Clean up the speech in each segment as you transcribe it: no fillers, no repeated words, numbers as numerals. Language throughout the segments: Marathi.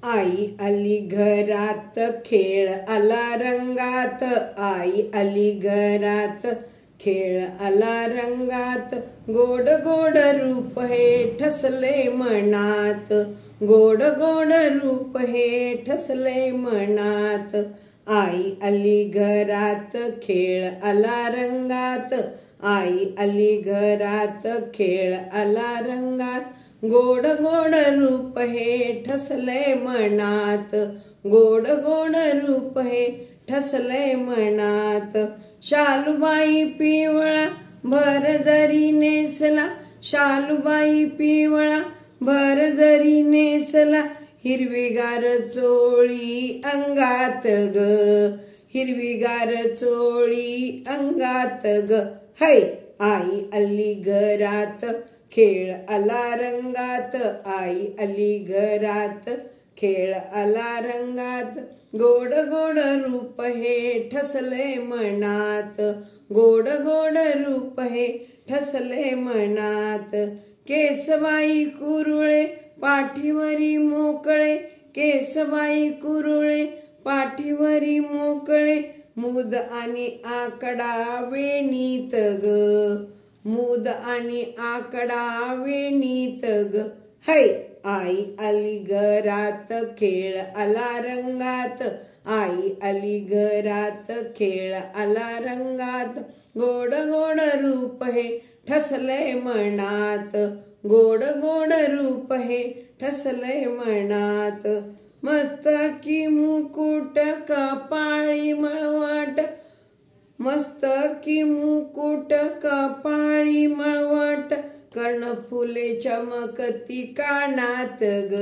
आई आली घरात खेळ आला रंगात, आई आली घरात खेळ आला रंगात, गोड गोड रूप हे ठसले मनात, गोड गोड रूप हे ठसले मनात। आई आली घरात खेळ आला रंगात, आई आली घरात खेळ आला रंगात, गोड गोड रूप हे ठसले मनात, गोड गोड रूप हे ठसले मनात। शालूबाई पिवळा भर जरी नेसला, शालूबाई पिवळा भर जरी नेसला, हिरवीगार चोळी अंगात ग, हिरवीगार चोळी अंगात ग। है आई आली घरात खेळ आला रंगात, आई आली घरात खेळ आला रंगात, गोड गोड रूप हे ठसले मनात, गोड गोड रूप हे ठसले मनात। केसबाई कुरुळे पाठीवरी मोकळे, केसबाई कुरुळे पाठीवरी मोकळे, मूद आणि आकडा वेणीत ग, मूद आणि आकडा वेणीत ग। है आई आली घरात खेळ आला रंगात, आई आली घरात खेळ आला रंगात, गोड गोड रूप हे ठसले मनात, गोड गोड रूप हे ठसले मनात। मस्तकी मुकुट कपाळी मळवट, मस्तकी मुकुट कपाळी मळवट, कर्णफुले चमकती कानात ग,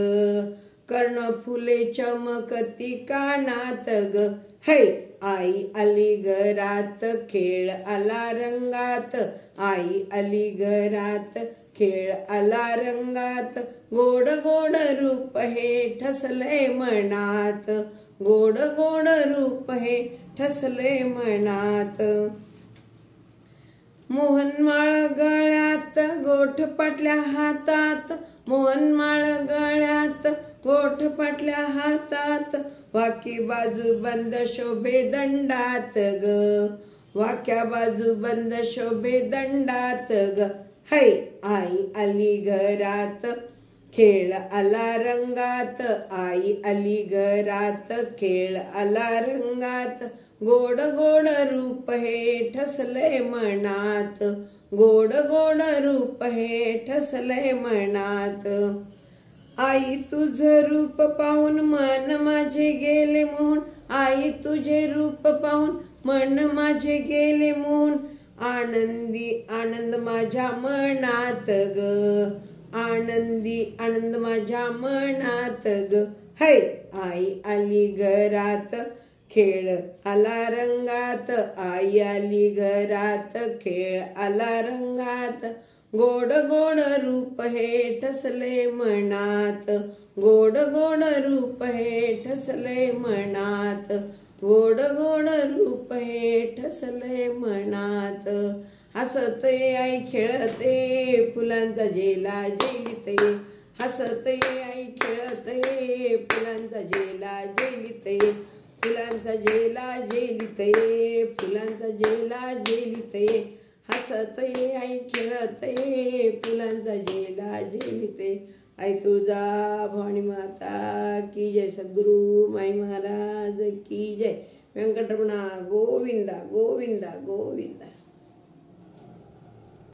कर्णफुले चमकती कानात ग। है आई आली घरात खेळ आला रंगात, आई आली घरात खेळ आला रंगात, गोड गोड रूप हे ठसले मनात, गोड गोड रूप हे ठसले मनात। मोहनमाळ गळ्यात गोठ पाटल्या हातात, मोहनमाळ गळ्यात गोठ पाटल्या हातात, वाकी बाजू बंद शोभे दंडात ग, वाक्या बाजू बंद शोभे दंडात ग। है आई आली घरात खेळ आला रंगात, आई आली घरात खेळ आला रंगात, गोड गोड रूप हे ठसले मनात, गोड गोड रूप हे ठसले मनात। आई तुझं रूप पाहून मन माझे गेले मोहून, आई तुझे रूप पाहून मन माझे गेले मोहून, आनंदी आनंद माझ्या मनात ग, आनंदी आनंद माझ्या मनात ग। है आई आली घरात खेळ आला रंगात, आई आली घरात खेळ आला रंगात, गोड गोड रूप हे ठसले मनात, गोड गोड रूप हे ठसले मनात, गोड गोड रूप हे ठसले मनात। हसते आई खेळते फुलांचा झेला झेलिते, हसते आई खेळते फुलांचा झेला झेलिते, फुलांचा झेला झेलिते, फुलांचा झेला झेलिते, हसते आई खेळते फुलांचा झेला झेलिते। आई तुळजा भवानी माता की जय, सद्गुरु माई महाराज की जय, व्यंकटरमणा गोविंदा गोविंदा गोविंदा।